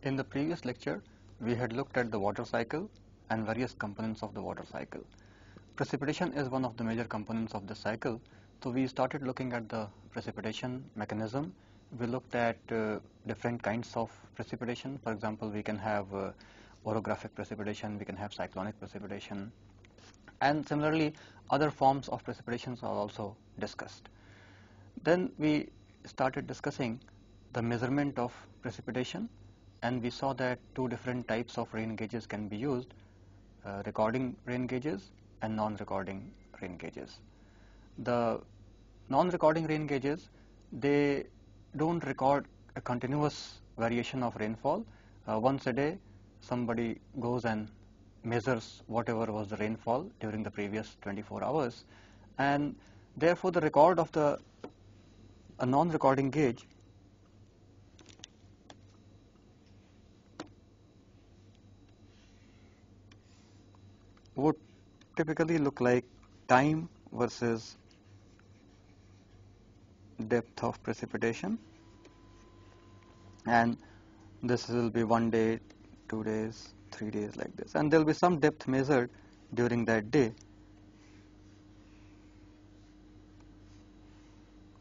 In the previous lecture, we had looked at the water cycle and various components of the water cycle. Precipitation is one of the major components of the cycle, so we started looking at the precipitation mechanism. We looked at different kinds of precipitation. For example, we can have orographic precipitation, we can have cyclonic precipitation, and similarly other forms of precipitations are also discussed. Then we started discussing the measurement of precipitation, and we saw that two different types of rain gauges can be used, recording rain gauges and non-recording rain gauges. The non-recording rain gauges, they don't record a continuous variation of rainfall. Once a day somebody goes and measures whatever was the rainfall during the previous 24 hours, and therefore the record of a non-recording gauge would typically look like time versus depth of precipitation, and this will be 1 day, 2 days, 3 days, like this, and there will be some depth measured during that day,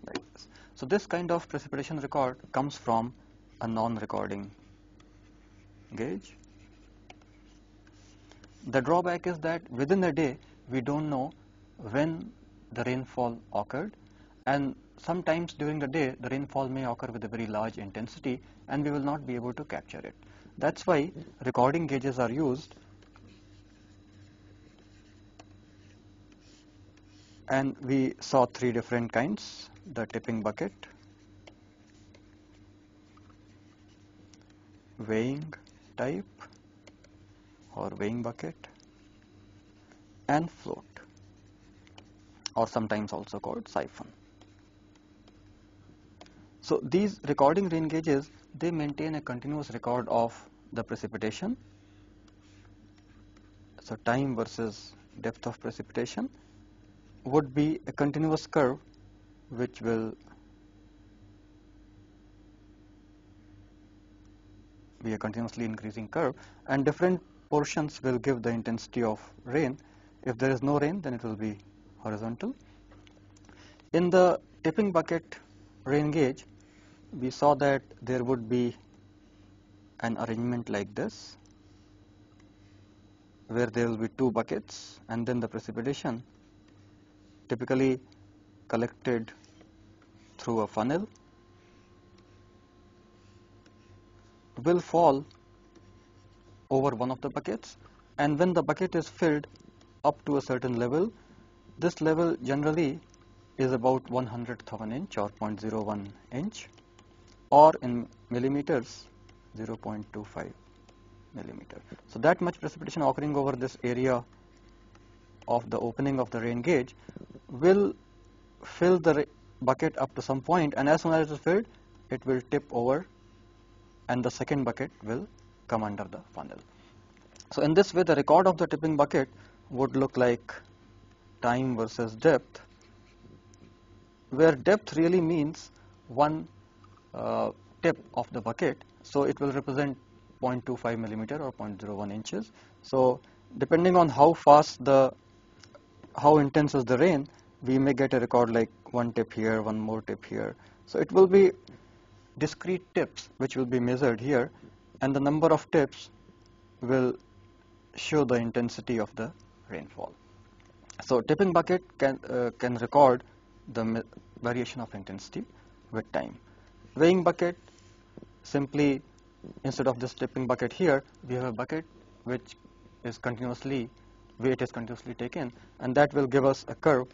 like this. So this kind of precipitation record comes from a non-recording gauge. The drawback is that within a day we don't know when the rainfall occurred, and sometimes during the day the rainfall may occur with a very large intensity and we will not be able to capture it. That's why recording gauges are used, and we saw three different kinds: the tipping bucket, weighing type or weighing bucket, and float, or sometimes also called siphon. So these recording rain gauges, they maintain a continuous record of the precipitation. So time versus depth of precipitation would be a continuous curve which will be a continuously increasing curve, and different portions will give the intensity of rain. If there is no rain, then it will be horizontal. In the tipping bucket rain gauge, we saw that there would be an arrangement like this, where there will be two buckets, and then the precipitation, typically collected through a funnel, will fall over one of the buckets, and when the bucket is filled up to a certain level, this level generally is about 1/100th of an inch or 0.01 inch, or in millimeters 0.25 millimeter. So that much precipitation occurring over this area of the opening of the rain gauge will fill the bucket up to some point, and as soon as it is filled, it will tip over and the second bucket will come under the funnel. So in this way, the record of the tipping bucket would look like time versus depth, where depth really means one tip of the bucket, so it will represent 0.25 millimeter or 0.01 inches. So depending on how intense is the rain, we may get a record like one tip here, one more tip here. So it will be discrete tips which will be measured here, and the number of tips will show the intensity of the rainfall. So tipping bucket can record the variation of intensity with time. Weighing bucket, simply instead of this tipping bucket here, we have a bucket which is continuously, weight is continuously taken, and that will give us a curve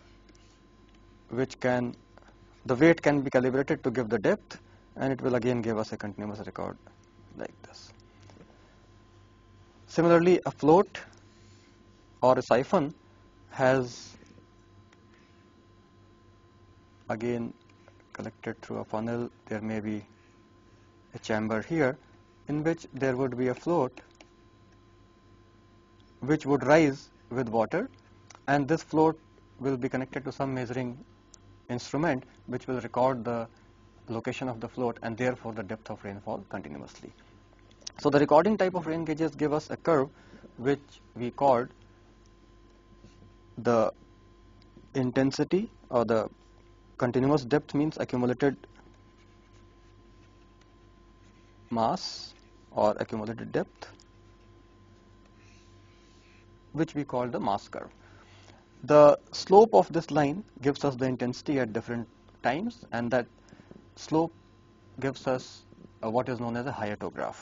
which the weight can be calibrated to give the depth, and it will again give us a continuous record like this. Similarly, a float or a siphon has again collected through a funnel. There may be a chamber here in which there would be a float which would rise with water, and this float will be connected to some measuring instrument which will record the location of the float and therefore the depth of rainfall continuously. So the recording type of rain gauges give us a curve which we called the intensity, or the continuous depth means accumulated mass or accumulated depth, which we call the mass curve. The slope of this line gives us the intensity at different times, and that slope gives us what is known as a hyetograph.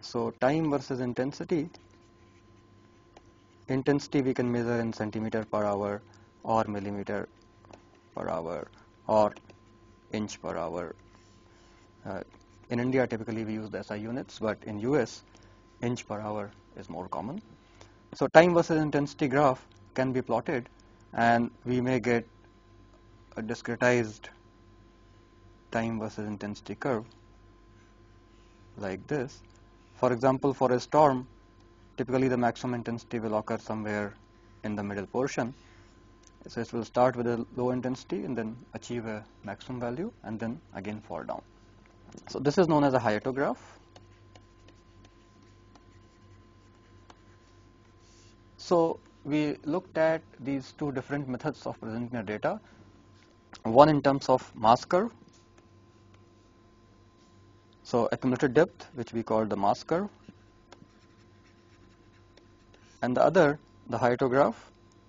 So time versus intensity. Intensity we can measure in centimeter per hour or millimeter per hour or inch per hour. In India typically we use the SI units, but in US inch per hour is more common. So time versus intensity graph can be plotted, and we may get a discretized time versus intensity curve like this. For example, for a storm, typically the maximum intensity will occur somewhere in the middle portion. So it will start with a low intensity and then achieve a maximum value and then again fall down. So this is known as a hyetograph. So we looked at these two different methods of presenting the data, one in terms of mass curve, so accumulated depth, which we call the mass curve, and the other, the hyetograph,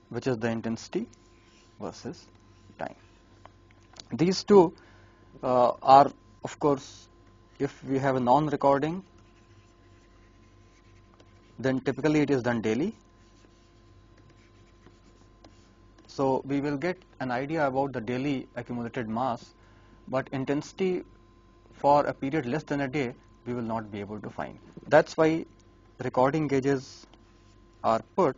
which is the intensity versus time. These two are, of course, if we have a non-recording, then typically it is done daily. So we will get an idea about the daily accumulated mass, but intensity for a period less than a day we will not be able to find. That's why recording gauges are put.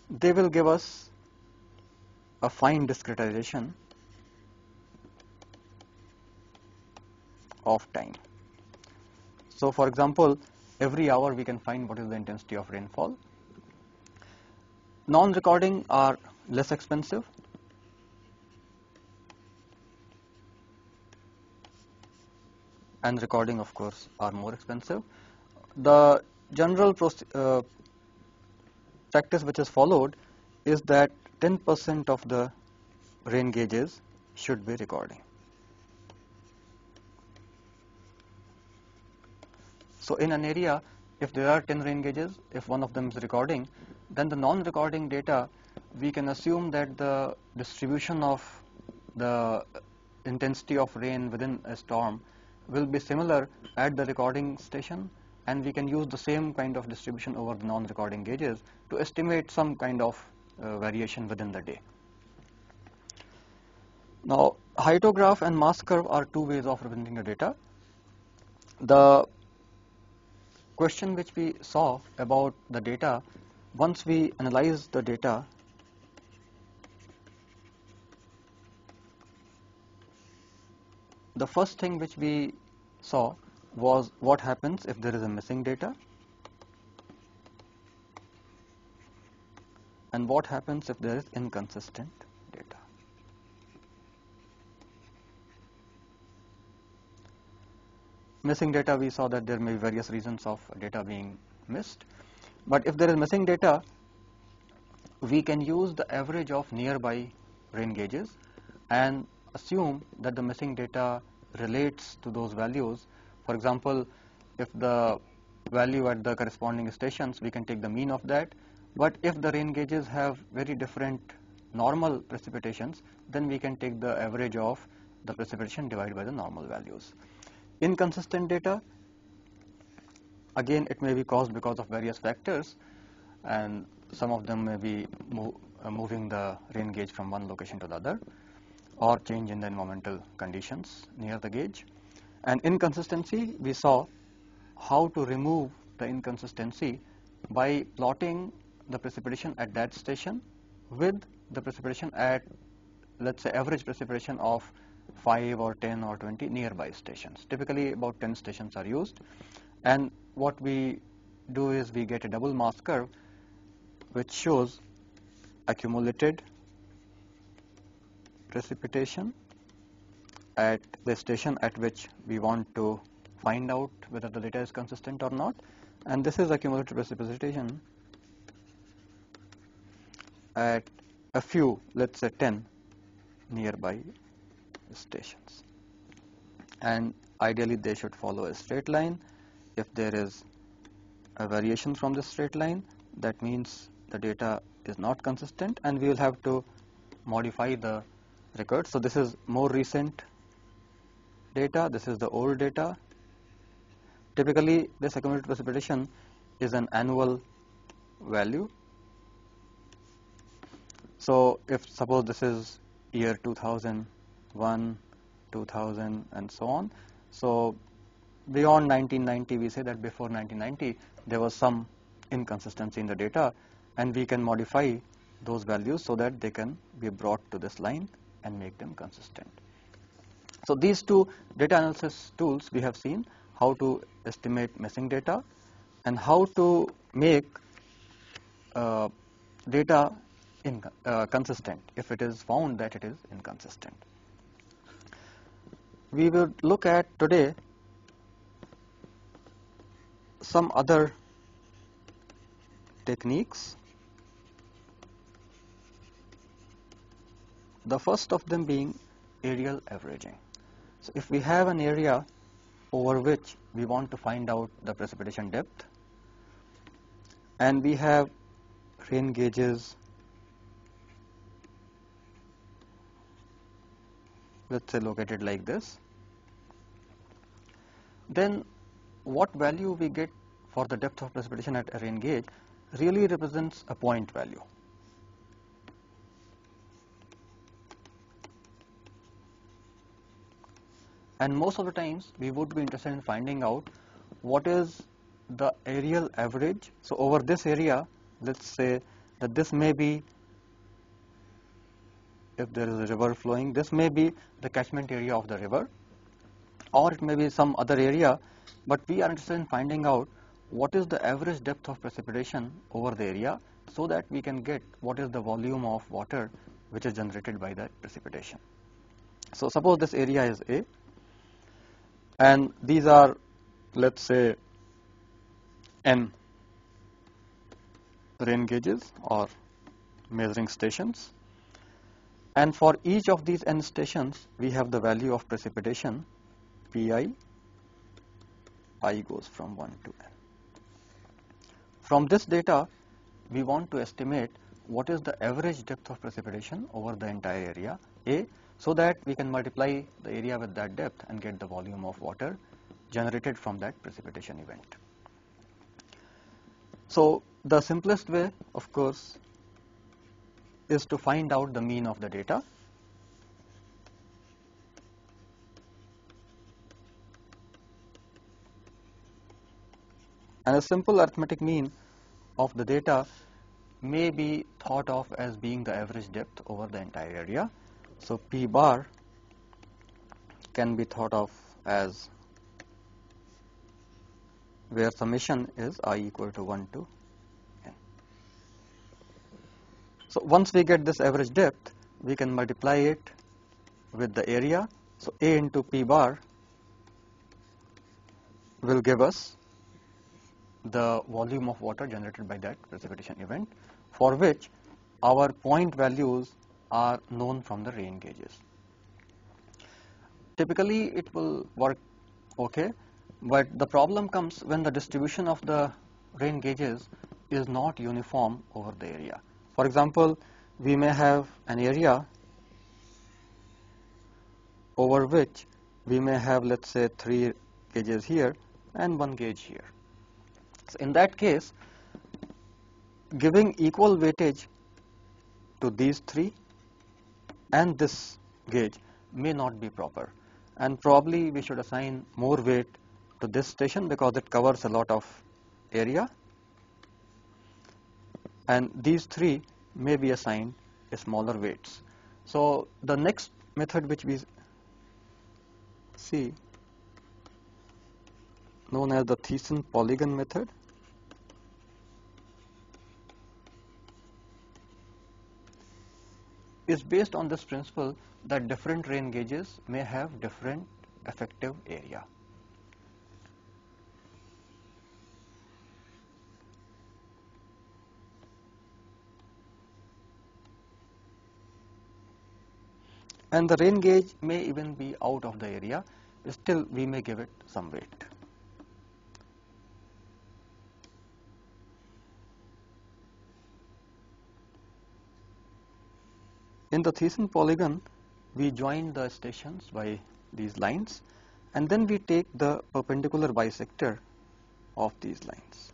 They will give us a fine discretization of time. So for example, every hour we can find what is the intensity of rainfall. Non-recording are less expensive, and recording of course are more expensive. The general practice which is followed is that 10% of the rain gauges should be recording. So in an area, if there are 10 rain gauges, if one of them is recording, then the non-recording data, we can assume that the distribution of the intensity of rain within a storm will be similar at the recording station, and we can use the same kind of distribution over the non-recording gauges to estimate some kind of variation within the day. Now, hyetograph and mass curve are two ways of representing the data. The question which we saw about the data, once we analyze the data, the first thing which we saw was what happens if there is a missing data, and what happens if there is inconsistent data. Missing data, we saw that there may be various reasons of data being missed, but if there is missing data, we can use the average of nearby rain gauges and assume that the missing data relates to those values. For example, if the value at the corresponding stations, we can take the mean of that, but if the rain gauges have very different normal precipitations, then we can take the average of the precipitation divided by the normal values. Inconsistent data, again it may be caused because of various factors, and some of them may be moving the rain gauge from one location to the other, or change in the environmental conditions near the gauge. And inconsistency, we saw how to remove the inconsistency by plotting the precipitation at that station with the precipitation at, let's say, average precipitation of 5 or 10 or 20 nearby stations. Typically about 10 stations are used, and what we do is we get a double mass curve which shows accumulated precipitation at the station at which we want to find out whether the data is consistent or not, and this is a cumulative precipitation at a few, let's say 10 nearby stations, and ideally they should follow a straight line. If there is a variation from the straight line, that means the data is not consistent and we will have to modify the record. So this is more recent data, this is the old data. Typically this accumulated precipitation is an annual value. So if suppose this is year 2001, 2000 and so on, so beyond 1990 we say that before 1990 there was some inconsistency in the data, and we can modify those values so that they can be brought to this line and make them consistent. So these two data analysis tools, we have seen how to estimate missing data and how to make data consistent if it is found that it is inconsistent. We will look at today some other techniques. The first of them being areal averaging. So if we have an area over which we want to find out the precipitation depth, and we have rain gauges, let's say located like this, then what value we get for the depth of precipitation at a rain gauge really represents a point value. And most of the times we would be interested in finding out what is the areal average. So over this area, let's say that this may be, if there is a river flowing, this may be the catchment area of the river, or it may be some other area, but we are interested in finding out what is the average depth of precipitation over the area so that we can get what is the volume of water which is generated by that precipitation. So suppose this area is A, and these are, let's say, N rain gauges or measuring stations, and for each of these N stations we have the value of precipitation Pi. I goes from 1 to N. From this data we want to estimate what is the average depth of precipitation over the entire area A, so that we can multiply the area with that depth and get the volume of water generated from that precipitation event. So the simplest way, of course, is to find out the mean of the data. And a simple arithmetic mean of the data may be thought of as being the average depth over the entire area. So P bar can be thought of as where summation is I equal to 1 to N. So once we get this average depth, we can multiply it with the area. So A into P bar will give us the volume of water generated by that precipitation event, for which our point values are known from the rain gauges. Typically it will work okay, but the problem comes when the distribution of the rain gauges is not uniform over the area. For example, we may have an area over which we may have, let's say, 3 gauges here and 1 gauge here. So in that case, giving equal weightage to these 3 and this gauge may not be proper, and probably we should assign more weight to this station because it covers a lot of area, and these 3 may be assigned a smaller weights. So the next method which we see, known as the Thiessen polygon method, is based on this principle that different rain gauges may have different effective area. And the rain gauge may even be out of the area, still we may give it some weight. In the Thiessen polygon, we join the stations by these lines, and then we take the perpendicular bisector of these lines.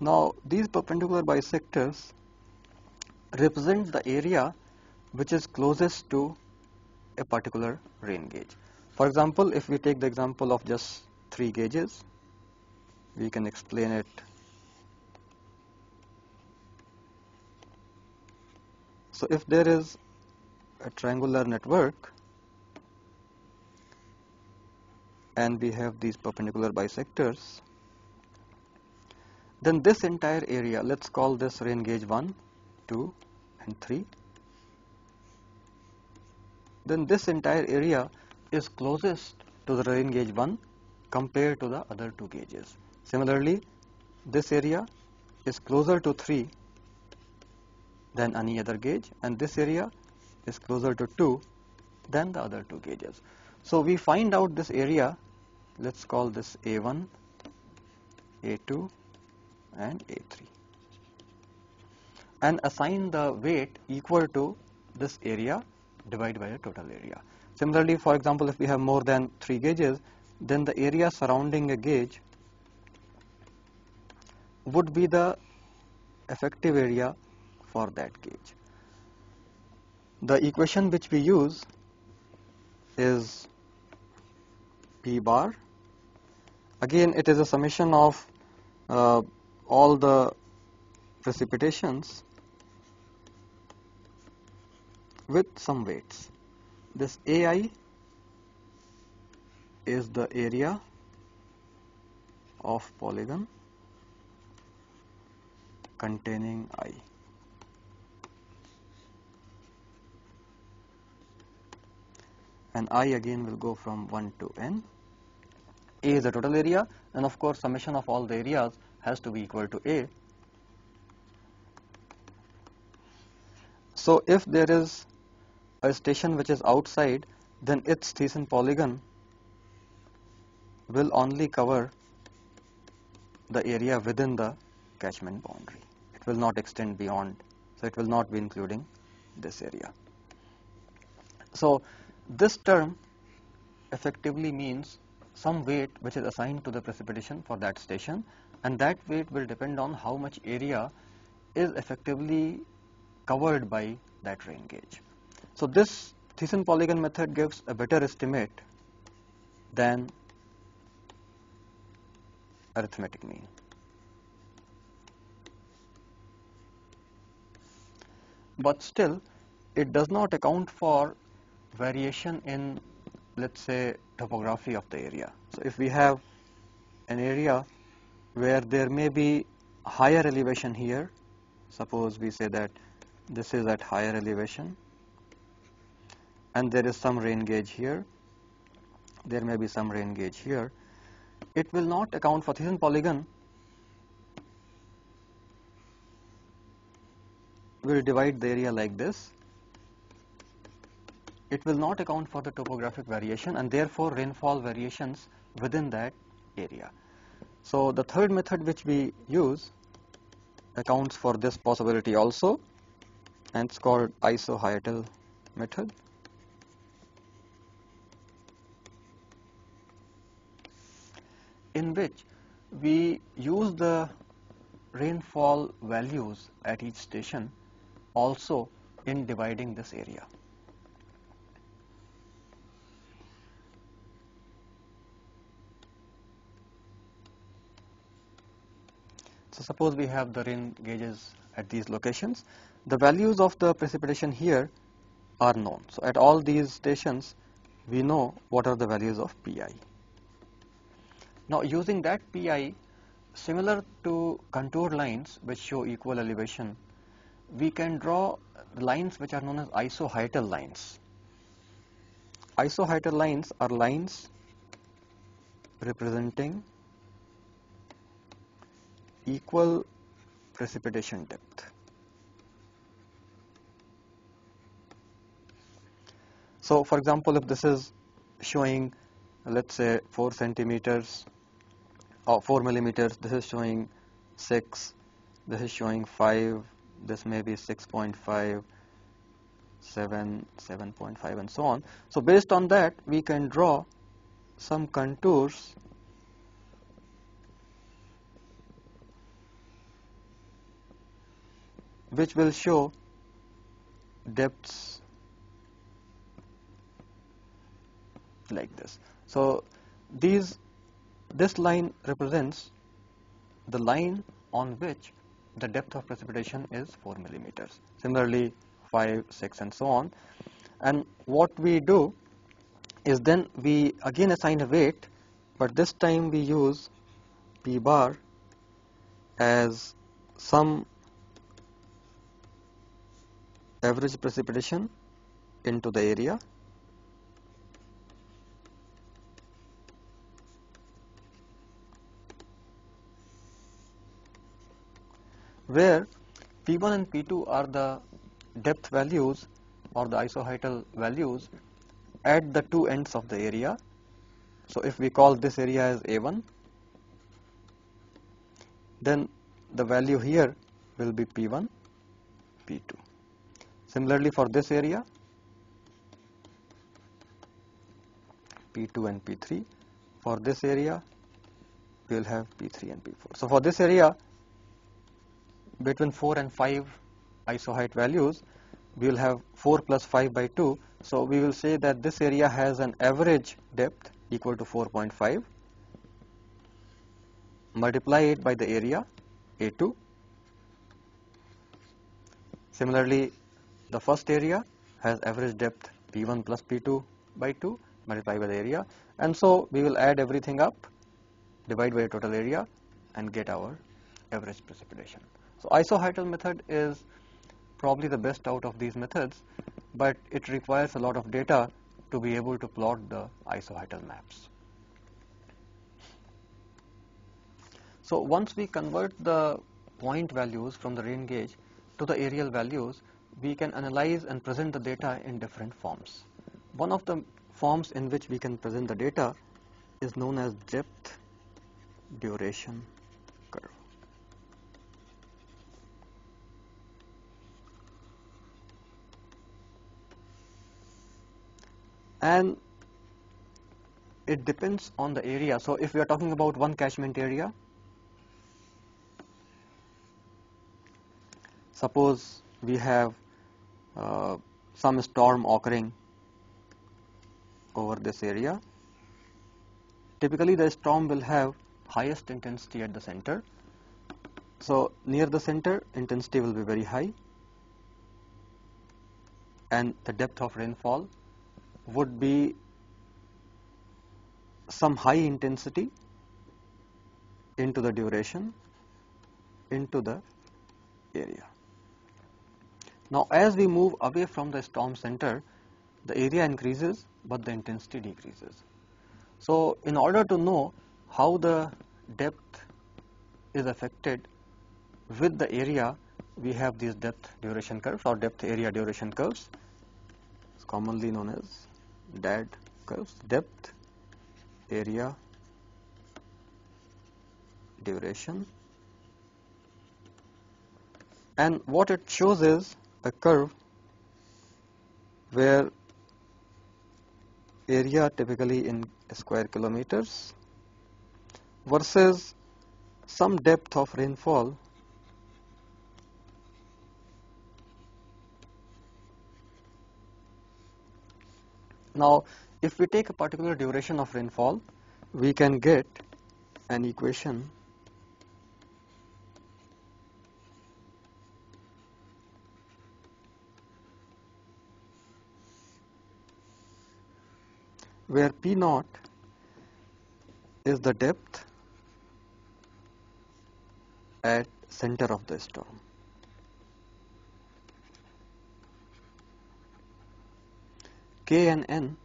Now, these perpendicular bisectors represent the area which is closest to a particular rain gauge. For example, if we take the example of just 3 gauges, we can explain it. So, if there is a triangular network and we have these perpendicular bisectors, then this entire area, let's call this rain gauge 1, 2 and 3. Then this entire area is closest to the rain gauge 1 compared to the other 2 gauges. Similarly, this area is closer to 3 than any other gauge, and this area is closer to 2 than the other 2 gauges. So we find out this area, let's call this A1, A2 and A3, and assign the weight equal to this area divided by the total area. Similarly, for example, if we have more than 3 gauges, then the area surrounding a gauge would be the effective area for that gauge. The equation which we use is P bar. Again, it is a summation of all the precipitations with some weights. This AI is the area of polygon containing I. And I again will go from 1 to n. A is the total area, and of course summation of all the areas has to be equal to A. So if there is a station which is outside, then its Thiessen polygon will only cover the area within the catchment boundary. It will not extend beyond, so it will not be including this area. So this term effectively means some weight which is assigned to the precipitation for that station, and that weight will depend on how much area is effectively covered by that rain gauge. So this Thiessen polygon method gives a better estimate than arithmetic mean. But still, it does not account for variation in, let's say, topography of the area. So if we have an area where there may be higher elevation here, suppose we say that this is at higher elevation and there is some rain gauge here, there may be some rain gauge here, it will not account for Thiessen polygon will divide the area like this. It will not account for the topographic variation and therefore rainfall variations within that area. So the third method which we use accounts for this possibility also, and it's called iso-Hayatal method. In which we use the rainfall values at each station also in dividing this area. So suppose we have the rain gauges at these locations. The values of the precipitation here are known. So at all these stations we know what are the values of Pi. Now using that Pi, similar to contour lines which show equal elevation, we can draw lines which are known as isoheital lines. Isoheital lines are lines representing equal precipitation depth. So for example, if this is showing, let's say 4 centimeters or 4 millimeters, this is showing 6, this is showing 5, this may be 6.5, 7, 7.5 and so on. So based on that we can draw some contours which will show depths like this. So this line represents the line on which the depth of precipitation is 4 millimeters. Similarly 5, 6 and so on. And what we do is then we again assign a weight, but this time we use P bar as some average precipitation into the area, where P1 and P2 are the depth values or the isoheital values at the two ends of the area. So if we call this area as A1, then the value here will be P1, P2. Similarly for this area, P2 and P3. For this area, we will have P3 and P4. So for this area, between 4 and 5 isoheight values, we will have 4 plus 5 by 2. So we will say that this area has an average depth equal to 4.5. Multiply it by the area A2. Similarly, the first area has average depth P1 plus P2 by 2, multiply by the area, and so we will add everything up, divide by total area and get our average precipitation. So isoheital method is probably the best out of these methods, but it requires a lot of data to be able to plot the isoheital maps. So once we convert the point values from the rain gauge to the aerial values, we can analyze and present the data in different forms. One of the forms in which we can present the data is known as depth duration curve. And it depends on the area. So if we are talking about one catchment area, suppose we have some storm occurring over this area. Typically the storm will have highest intensity at the center. So near the center, intensity will be very high, and the depth of rainfall would be some high intensity into the duration into the area. Now as we move away from the storm center, the area increases but the intensity decreases. So in order to know how the depth is affected with the area, we have these depth duration curves or depth area duration curves. It's commonly known as DAD curves, depth area duration. And what it shows is a curve where area typically in square kilometers versus some depth of rainfall Now, if we take a particular duration of rainfall, we can get an equation where P naught is the depth at center of the storm. K and N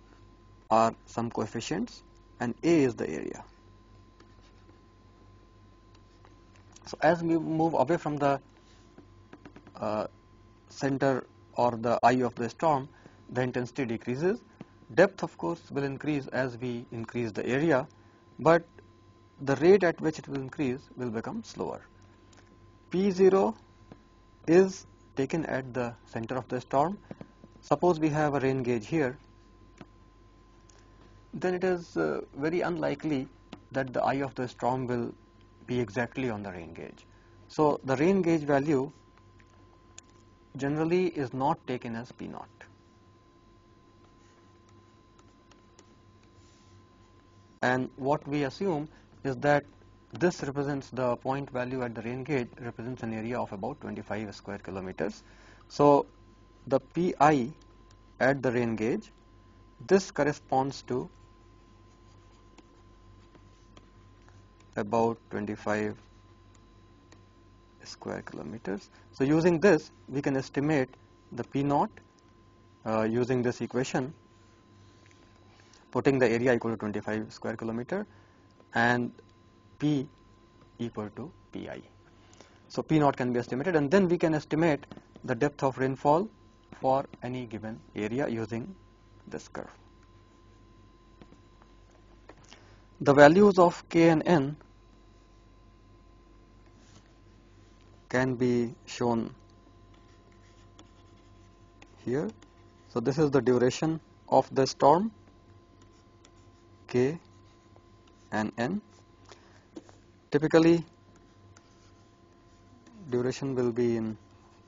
are some coefficients and A is the area. So as we move away from the center or the eye of the storm, the intensity decreases. Depth of course will increase as we increase the area, but the rate at which it will increase will become slower. P0 is taken at the center of the storm. Suppose we have a rain gauge here, then it is very unlikely that the eye of the storm will be exactly on the rain gauge. So the rain gauge value generally is not taken as P naught. And what we assume is that this represents the point value at the rain gauge represents an area of about 25 square kilometers. So the Pi at the rain gauge, this corresponds to about 25 square kilometers. So using this we can estimate the P naught using this equation, putting the area equal to 25 square kilometer and P equal to Pi. So P naught can be estimated, and then we can estimate the depth of rainfall for any given area using this curve. The values of K and N can be shown here. So this is the duration of the storm, K and N. Typically duration will be in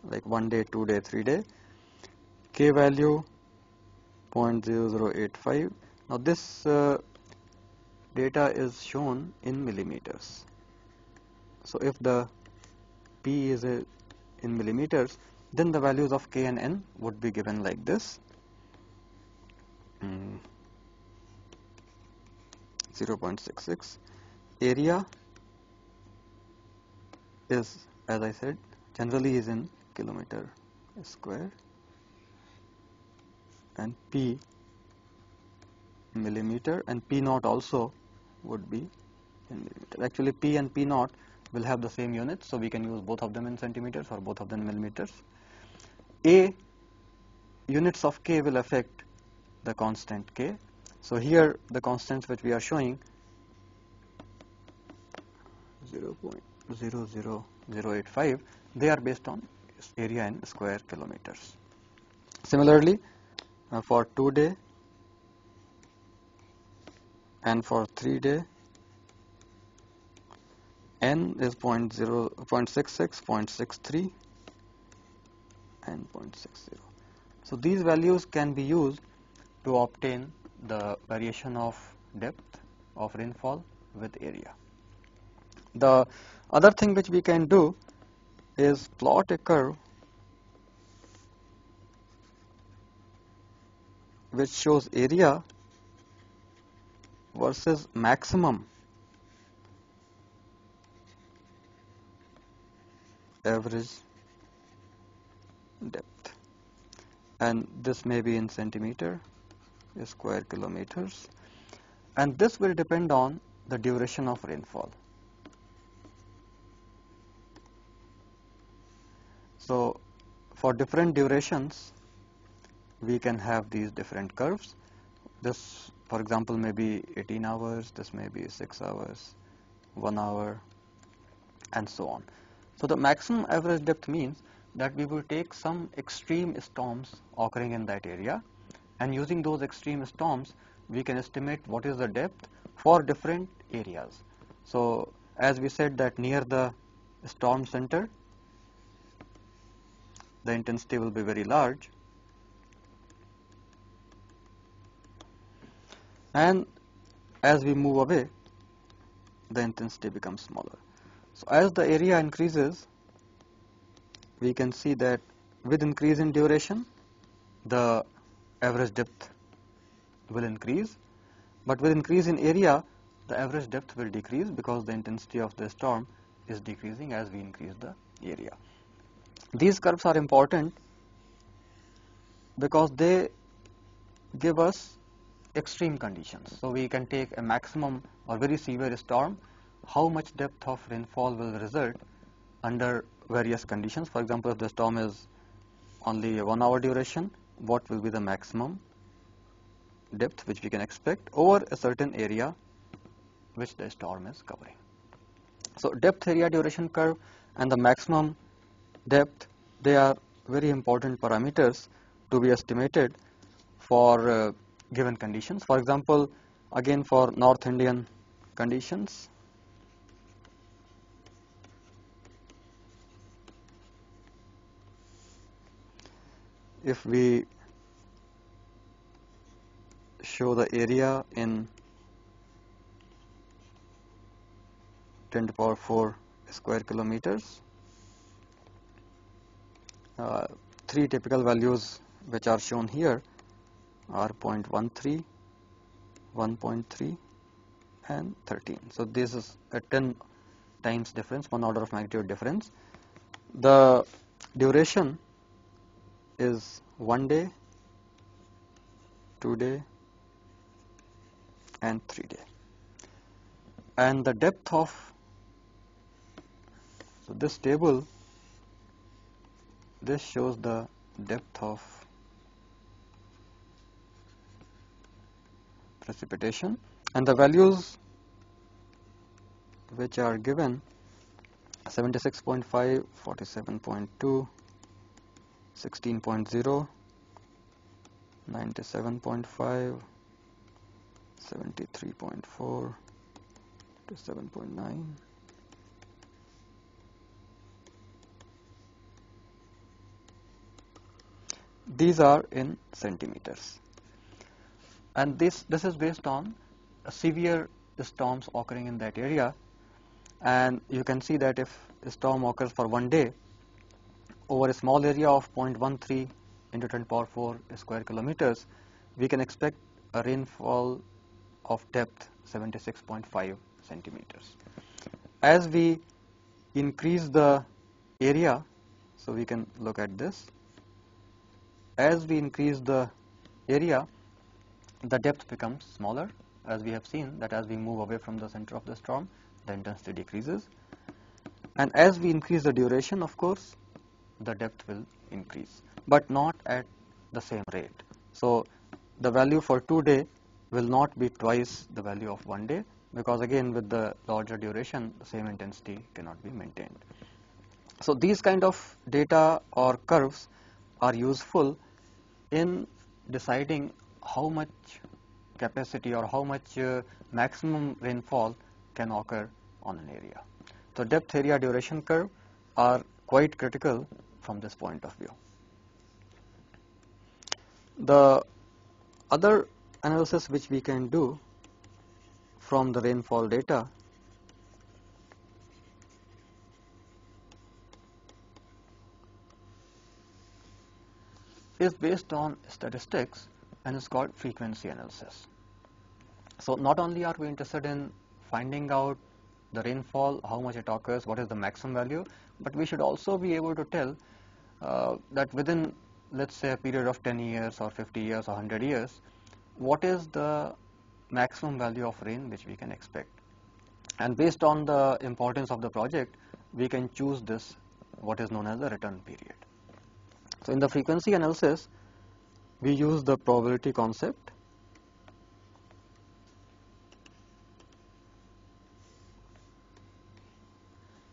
like 1 day, 2 day, 3 day. K value 0.0085. Now this data is shown in millimeters. So if the P is in millimeters, then the values of K and N would be given like this. 0.66. Area is, as I said, generally is in kilometer square, and P millimeter, and P naught also would be in millimeter. Actually P and P naught will have the same units, so we can use both of them in centimeters or both of them in millimeters. A, units of K will affect the constant K. So here the constants which we are showing 0.00085, they are based on area in square kilometers. Similarly for 2 day and for 3 day, N is 0.66, 0.63 and 0.60. So these values can be used to obtain the variation of depth of rainfall with area. The other thing which we can do is plot a curve which shows area versus maximum average depth, and this may be in centimeter square kilometers, and this will depend on the duration of rainfall. So for different durations we can have these different curves. This, for example, may be 18 hours, this may be 6 hours, 1 hour, and so on. So the maximum average depth means that we will take some extreme storms occurring in that area, and using those extreme storms we can estimate what is the depth for different areas. So as we said that near the storm center the intensity will be very large, and as we move away the intensity becomes smaller. So as the area increases, we can see that with increase in duration the average depth will increase, But with increase in area, the average depth will decrease because the intensity of the storm is decreasing as we increase the area. These curves are important because they give us extreme conditions. So we can take a maximum or very severe storm, how much depth of rainfall will result under various conditions. For example, if the storm is only a 1 hour duration, what will be the maximum depth which we can expect over a certain area which the storm is covering. So depth, area, duration curve and the maximum depth, they are very important parameters to be estimated for given conditions. For example, again for North Indian conditions, if we show the area in 10 to the power 4 square kilometers, three typical values which are shown here are 0.13, 1.3 and 13. So this is a 10 times difference, 1 order of magnitude difference. The duration is 1 day, 2 day and 3 day. And the depth of, so this table, this shows the depth of precipitation, and the values which are given 76.5, 47.2, 16.0, 97.5, 73.4 to 7.9. These are in centimeters, and this is based on severe storms occurring in that area. And you can see that if a storm occurs for 1 day over a small area of 0.13 into 10 to the power 4 square kilometers, we can expect a rainfall of depth 76.5 centimeters. As we increase the area, so we can look at this, as we increase the area, the depth becomes smaller, as we have seen that as we move away from the center of the storm, the intensity decreases, and as we increase the duration, of course, the depth will increase, but not at the same rate. So the value for 2 day will not be twice the value of 1 day, because again with the larger duration, the same intensity cannot be maintained. So these kind of data or curves are useful in deciding how much capacity or how much maximum rainfall can occur on an area. So depth, area, duration curve are quite critical from this point of view. The other analysis which we can do from the rainfall data is based on statistics and is called frequency analysis. So not only are we interested in finding out the rainfall, how much it occurs, what is the maximum value, but we should also be able to tell that within, let's say, a period of 10 years or 50 years or 100 years, what is the maximum value of rain which we can expect. And based on the importance of the project, we can choose this, what is known as the return period. So in the frequency analysis, we use the probability concept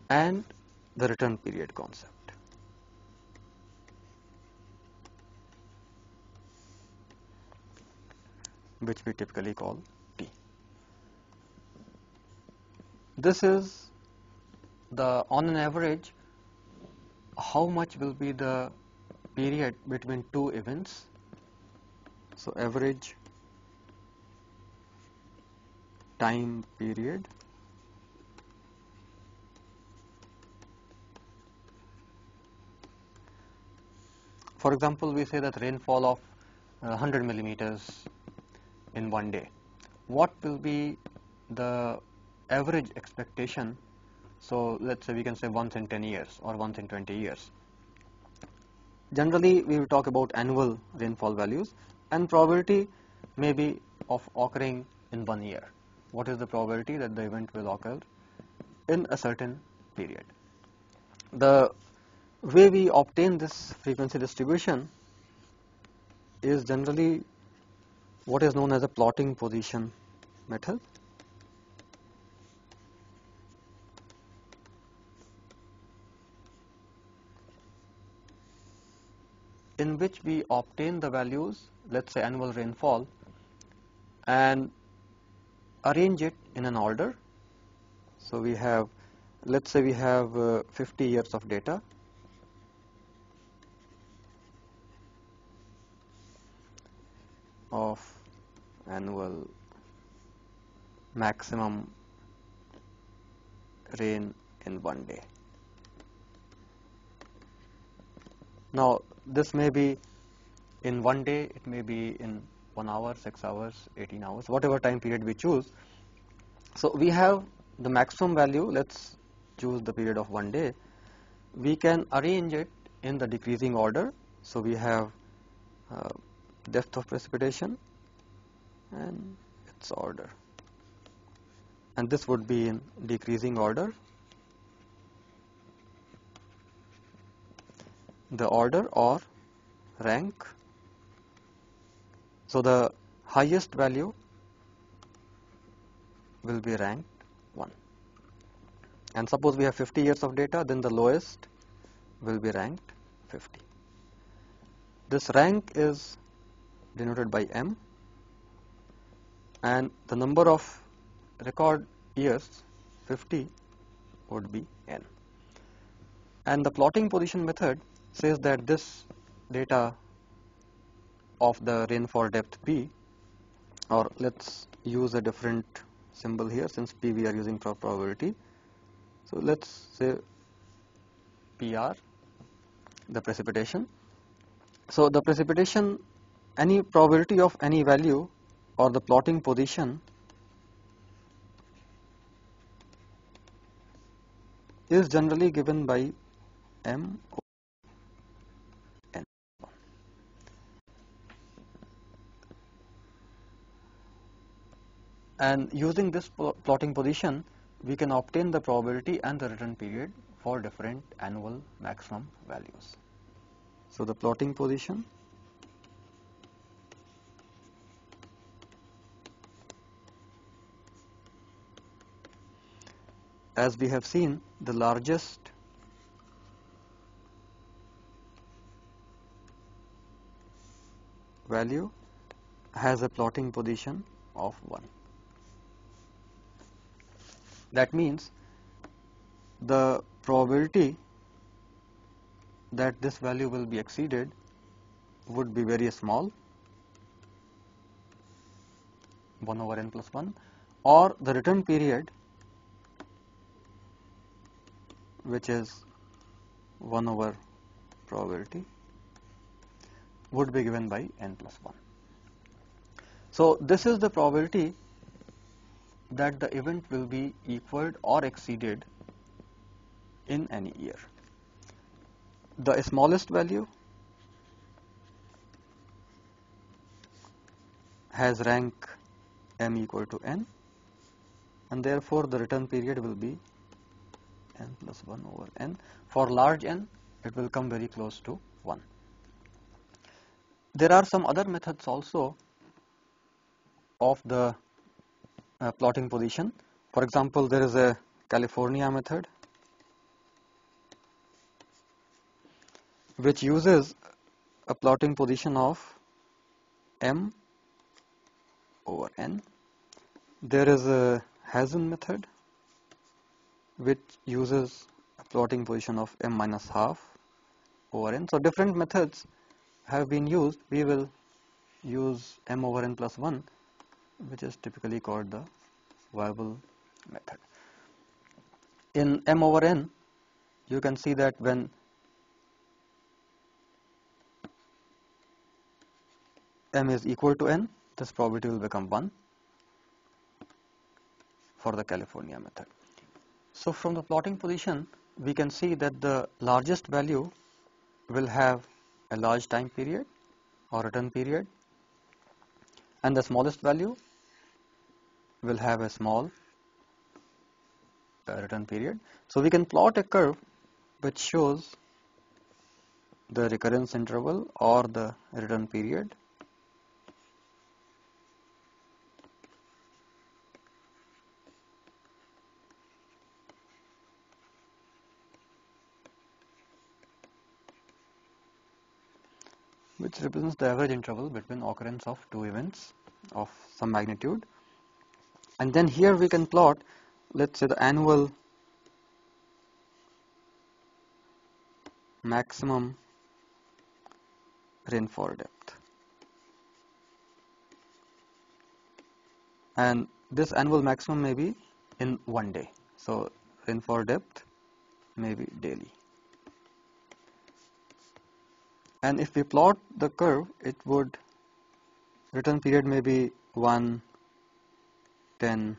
and the return period concept. Which we typically call T. This is the, on an average, how much will be the period between two events. So average time period for example, we say that rainfall of 100 millimeters in 1 day. what will be the average expectation. So let's say we can say once in 10 years or once in 20 years. Generally we will talk about annual rainfall values, and probability may be of occurring in 1 year. What is the probability that the event will occur in a certain period? The way we obtain this frequency distribution is generally what is known as a plotting position method. In which we obtain the values, let's say annual rainfall, and arrange it in an order. So we have, let's say we have 50 years of data, of annual maximum rain in 1 day. Now this may be in 1 day, it may be in 1 hour, 6 hours, 18 hours, whatever time period we choose. So we have the maximum value, let's choose the period of 1 day. We can arrange it in the decreasing order. So we have depth of precipitation and its order, and this would be in decreasing order. The order or rank. So the highest value will be ranked 1, and suppose we have 50 years of data, then the lowest will be ranked 50. This rank is denoted by M, and the number of record years, 50, would be N. And the plotting position method says that this data of the rainfall depth P, or let's use a different symbol here since P we are using for probability. So let's say PR, the precipitation. So the precipitation, any probability of any value or the plotting position is generally given by M over N. And using this plotting position, we can obtain the probability and the return period for different annual maximum values. So the plotting position as we have seen, the largest value has a plotting position of 1. That means the probability that this value will be exceeded would be very small, 1 over n plus 1, or the return period, which is 1 over probability, would be given by n plus 1. So this is the probability that the event will be equaled or exceeded in any year. The smallest value has rank m equal to n, and therefore the return period will be n plus 1 over n. For large n, it will come very close to 1. There are some other methods also of the plotting position. For example, there is a California method which uses a plotting position of m over n. There is a Hazen method which uses a plotting position of m minus half over n. So different methods have been used. We will use m over n plus 1, which is typically called the viable method. In m over n, you can see that when m is equal to n, this probability will become 1. for the California method. So from the plotting position, we can see that the largest value will have a large time period or return period, and the smallest value will have a small return period. So we can plot a curve which shows the recurrence interval or the return period, which represents the average interval between occurrence of two events of some magnitude. And then here we can plot, let's say, the annual maximum rainfall depth, and this annual maximum may be in one day. So rainfall depth may be daily. And if we plot the curve, it would, return period may be 1, 10,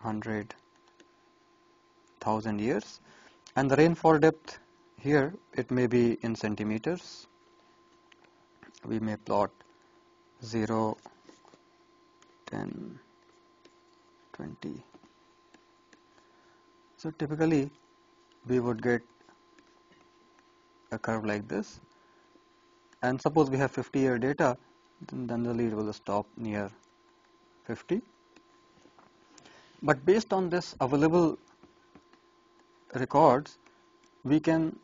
100, 1000 years, and the rainfall depth here, it may be in centimeters. We may plot 0, 10, 20. So typically we would get a curve like this, and suppose we have 50-year data, then generally it will stop near 50. But based on this available records, we can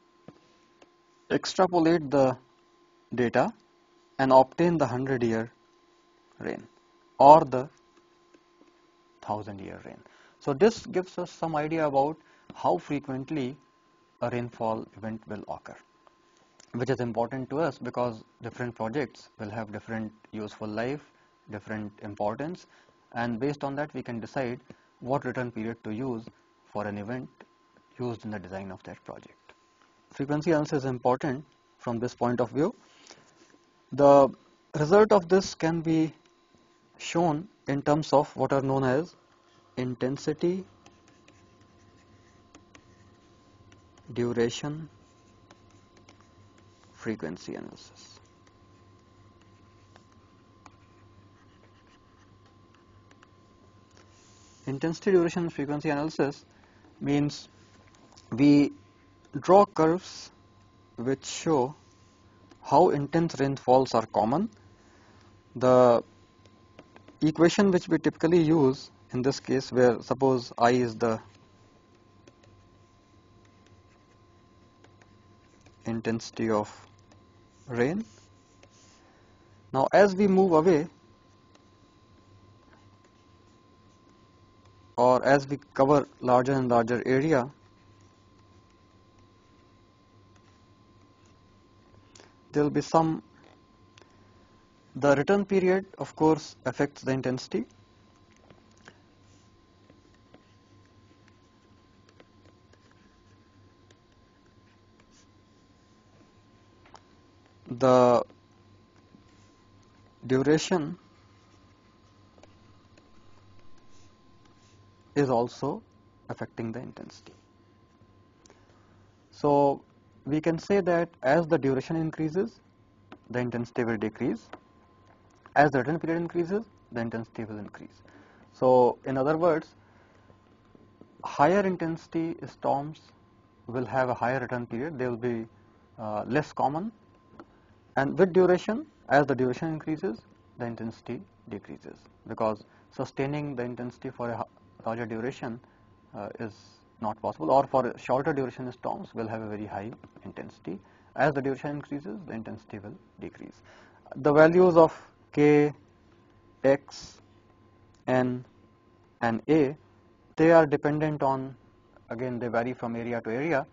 extrapolate the data and obtain the 100-year rain or the 1000-year rain. So this gives us some idea about how frequently a rainfall event will occur, which is important to us because different projects will have different useful life, different importance, and based on that we can decide what return period to use for an event used in the design of that project. Frequency analysis is important from this point of view. The result of this can be shown in terms of what are known as intensity, duration, frequency analysis. Intensity, duration, frequency analysis means we draw curves which show how intense rainfalls are common. The equation which we typically use in this case, where suppose I is the intensity of rain. Now as we move away or as we cover larger and larger area, there will be some, the return period of course affects the intensity. The duration is also affecting the intensity. So we can say that as the duration increases, the intensity will decrease. As the return period increases, the intensity will increase. So in other words, higher intensity storms will have a higher return period, they will be less common, and with duration, as the duration increases, the intensity decreases, because sustaining the intensity for a larger duration is not possible, or for shorter duration storms will have a very high intensity. As the duration increases, the intensity will decrease. The values of K, X, N and A, they are dependent on, again they vary from area to area,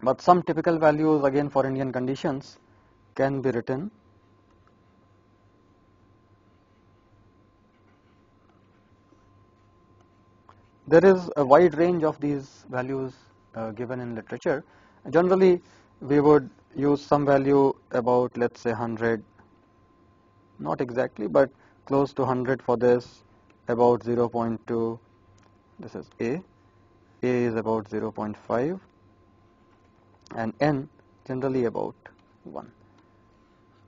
but some typical values again for Indian conditions can be written There is a wide range of these values given in literature. Generally, we would use some value about, let's say, 100, not exactly, but close to 100 for this, about 0.2, this is A is about 0.5 and N generally about 1.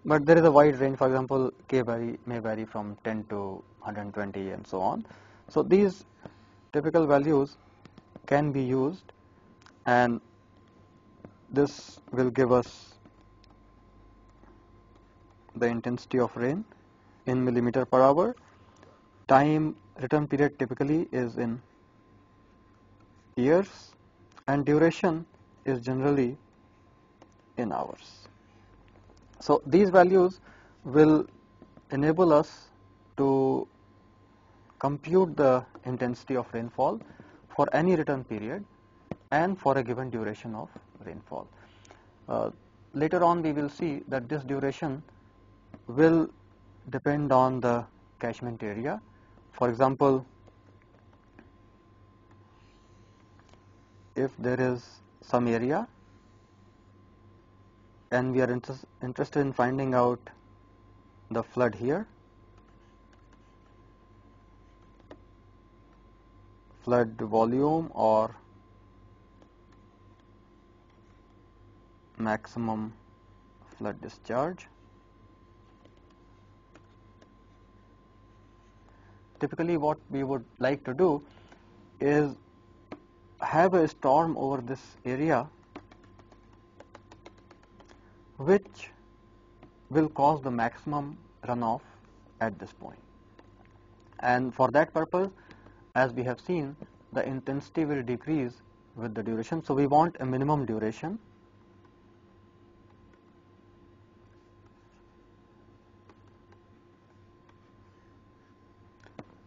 But there is a wide range, for example, K may vary from 10 to 120 and so on. So these typical values can be used, and this will give us the intensity of rain in millimeter per hour. Time return period typically is in years, and duration is generally in hours. So these values will enable us to compute the intensity of rainfall for any return period and for a given duration of rainfall. Later on we will see that this duration will depend on the catchment area. For example, if there is some area and we are interested in finding out the flood here, flood volume or maximum flood discharge, typically what we would like to do is have a storm over this area which will cause the maximum runoff at this point. And for that purpose, as we have seen, the intensity will decrease with the duration. So we want a minimum duration,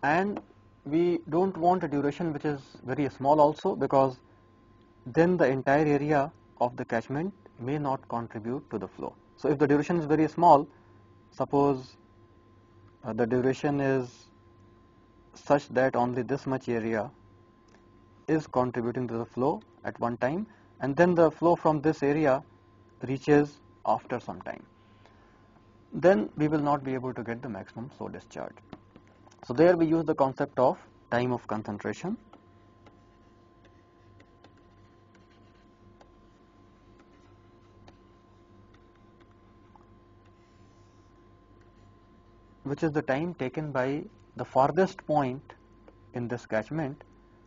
and we don't want a duration which is very small also, because then the entire area of the catchment may not contribute to the flow. So if the duration is very small, suppose the duration is such that only this much area is contributing to the flow at one time, and then the flow from this area reaches after some time, then we will not be able to get the maximum flow discharge. So there we use the concept of time of concentration, which is the time taken by the farthest point in this catchment.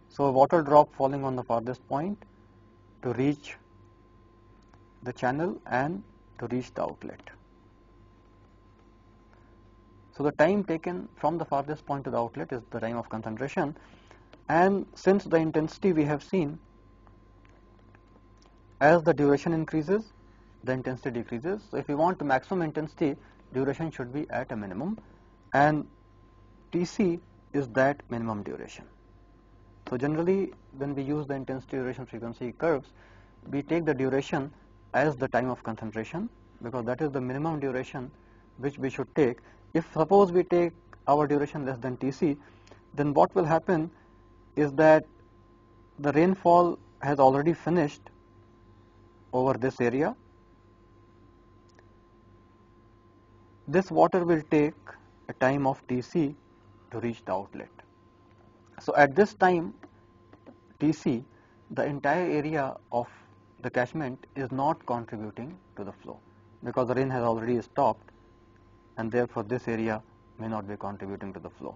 So a water drop falling on the farthest point to reach the channel and to reach the outlet. So the time taken from the farthest point to the outlet is the time of concentration, and since the intensity we have seen, as the duration increases, the intensity decreases. So if we want the maximum intensity, duration should be at a minimum, and Tc is that minimum duration. So generally when we use the intensity duration frequency curves, we take the duration as the time of concentration, because that is the minimum duration which we should take. If suppose we take our duration less than Tc, then what will happen is that the rainfall has already finished over this area. This water will take a time of Tc to reach the outlet. So at this time Tc, the entire area of the catchment is not contributing to the flow, because the rain has already stopped, and therefore this area may not be contributing to the flow.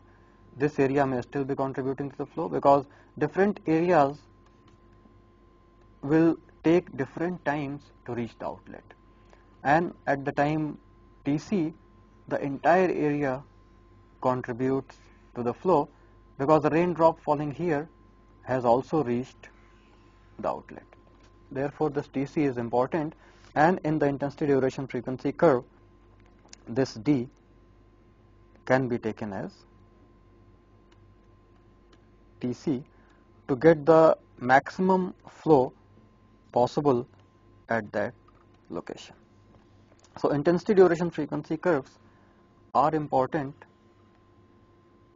This area may still be contributing to the flow, because different areas will take different times to reach the outlet, and at the time Tc, the entire area contributes to the flow, because the raindrop falling here has also reached the outlet. Therefore this Tc is important, and in the intensity duration frequency curve, this D can be taken as Tc to get the maximum flow possible at that location. So intensity duration frequency curves are important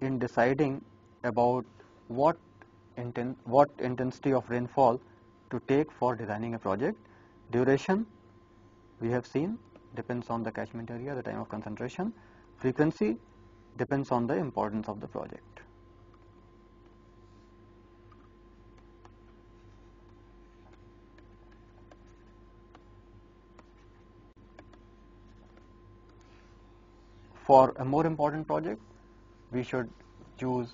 in deciding about what intensity of rainfall to take for designing a project. Duration, we have seen, depends on the catchment area, the time of concentration. Frequency depends on the importance of the project. For a more important project, we should choose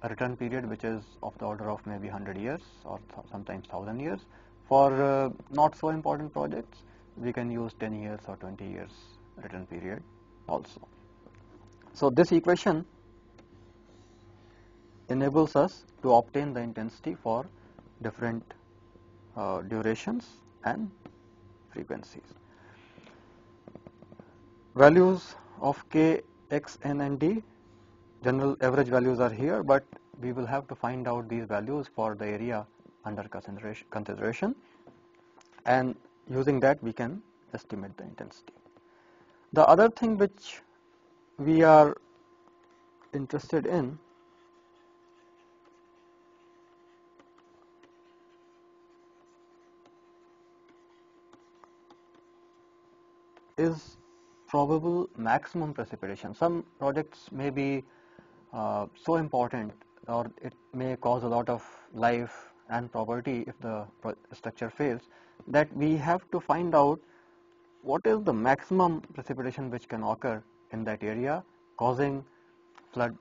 a return period which is of the order of maybe 100 years or sometimes 1000 years. For not so important projects, we can use 10 years or 20 years return period also. So this equation enables us to obtain the intensity for different durations and frequencies. Values of K, X, N and D, general average values are here, but we will have to find out these values for the area under consideration, and using that we can estimate the intensity. The other thing which we are interested in is probable maximum precipitation. Some projects may be so important, or it may cause a lot of life and property if the structure fails, that we have to find out what is the maximum precipitation which can occur in that area, causing flood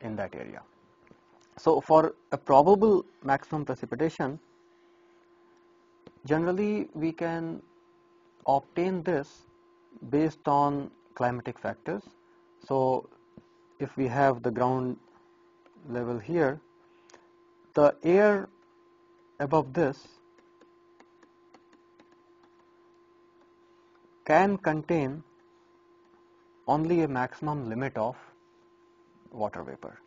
in that area. So for a probable maximum precipitation, generally we can obtain this based on climatic factors. So if we have the ground level here, the air above this can contain only a maximum limit of water vapor.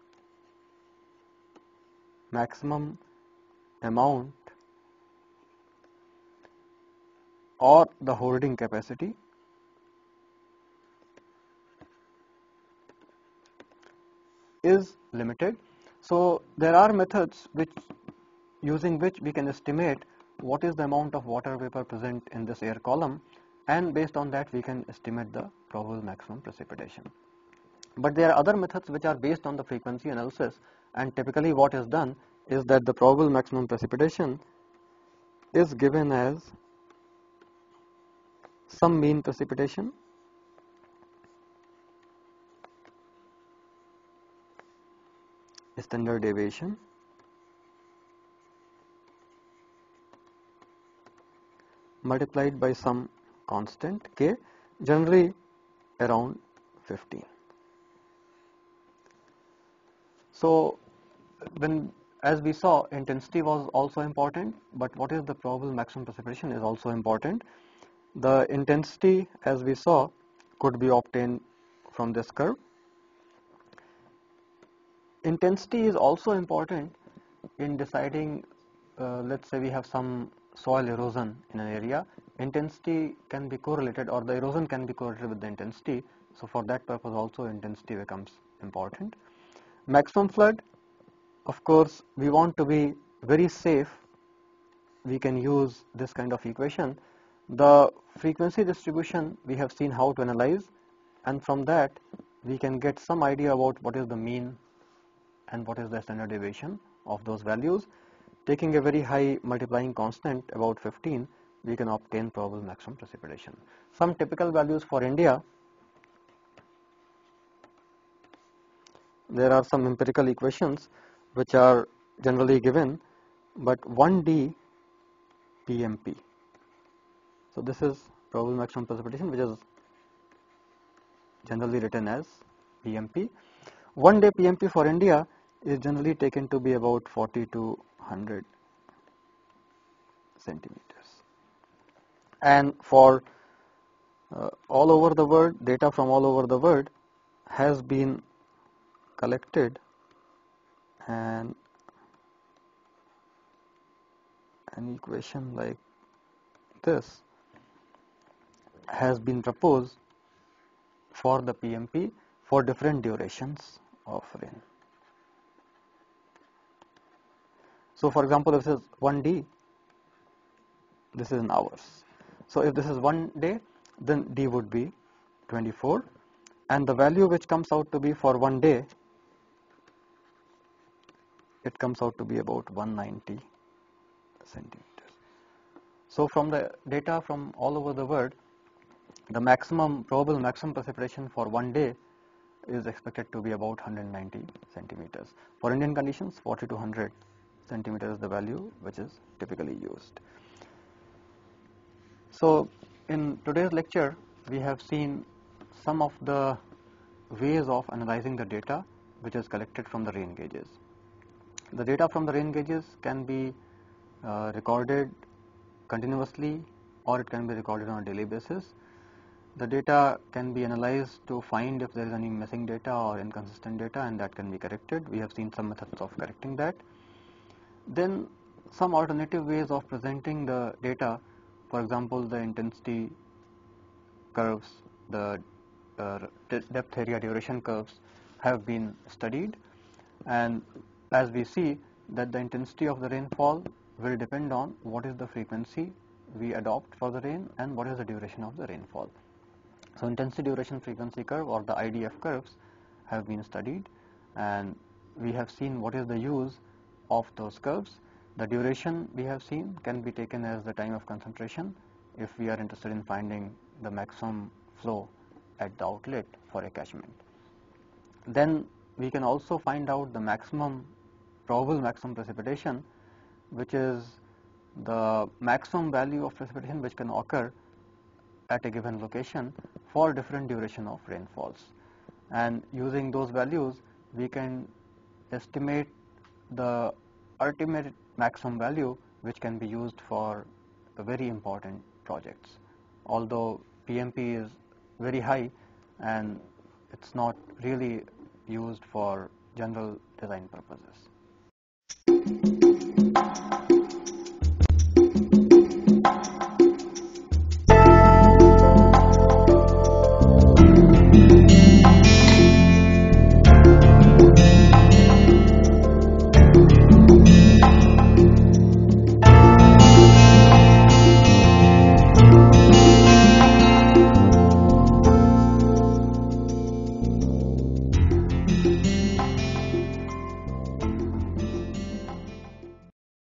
Maximum amount or the holding capacity is limited. So there are methods using which we can estimate what is the amount of water vapor present in this air column, and based on that we can estimate the probable maximum precipitation. But there are other methods which are based on the frequency analysis, and typically what is done is that the probable maximum precipitation is given as some mean precipitation standard deviation multiplied by some constant K, generally around 15. So as we saw, intensity was also important, but what is the probable maximum precipitation is also important. The intensity, as we saw, could be obtained from this curve. Intensity is also important in deciding, let's say we have some soil erosion in an area. Intensity can be correlated, or the erosion can be correlated with the intensity. So for that purpose also intensity becomes important. Maximum flood, of course, we want to be very safe. We can use this kind of equation. The frequency distribution we have seen how to analyze, and from that we can get some idea about what is the mean and what is the standard deviation of those values. Taking a very high multiplying constant, about 15, we can obtain probable maximum precipitation. Some typical values for India. There are some empirical equations which are generally given, but 1D PMP. So this is probable maximum precipitation, which is generally written as PMP. 1 day PMP for India is generally taken to be about 40 to 100 centimeters. And for all over the world, data from all over the world has been collected, and an equation like this has been proposed for the PMP for different durations of rain. So for example, this is 1D, this is in hours. So if this is 1 day, then D would be 24, and the value which comes out to be for 1 day, it comes out to be about 190 centimeters. So from the data from all over the world, The probable maximum precipitation for one day is expected to be about 190 centimeters. For Indian conditions, 40 to 100 centimeters is the value which is typically used. So in today's lecture, we have seen some of the ways of analyzing the data which is collected from the rain gauges. The data from the rain gauges can be recorded continuously, or it can be recorded on a daily basis. The data can be analyzed to find if there is any missing data or inconsistent data, and that can be corrected. We have seen some methods of correcting that. Then some alternative ways of presenting the data, for example, the intensity curves, the depth area duration curves have been studied, and as we see that the intensity of the rainfall will depend on what is the frequency we adopt for the rain and what is the duration of the rainfall. So intensity duration frequency curve, or the IDF curves, have been studied, and we have seen what is the use of those curves. The duration we have seen can be taken as the time of concentration if we are interested in finding the maximum flow at the outlet for a catchment. Then we can also find out the probable maximum precipitation, which is the maximum value of precipitation which can occur at a given location for different duration of rainfalls, and using those values we can estimate the ultimate maximum value which can be used for very important projects, although PMP is very high and it's not really used for general design purposes.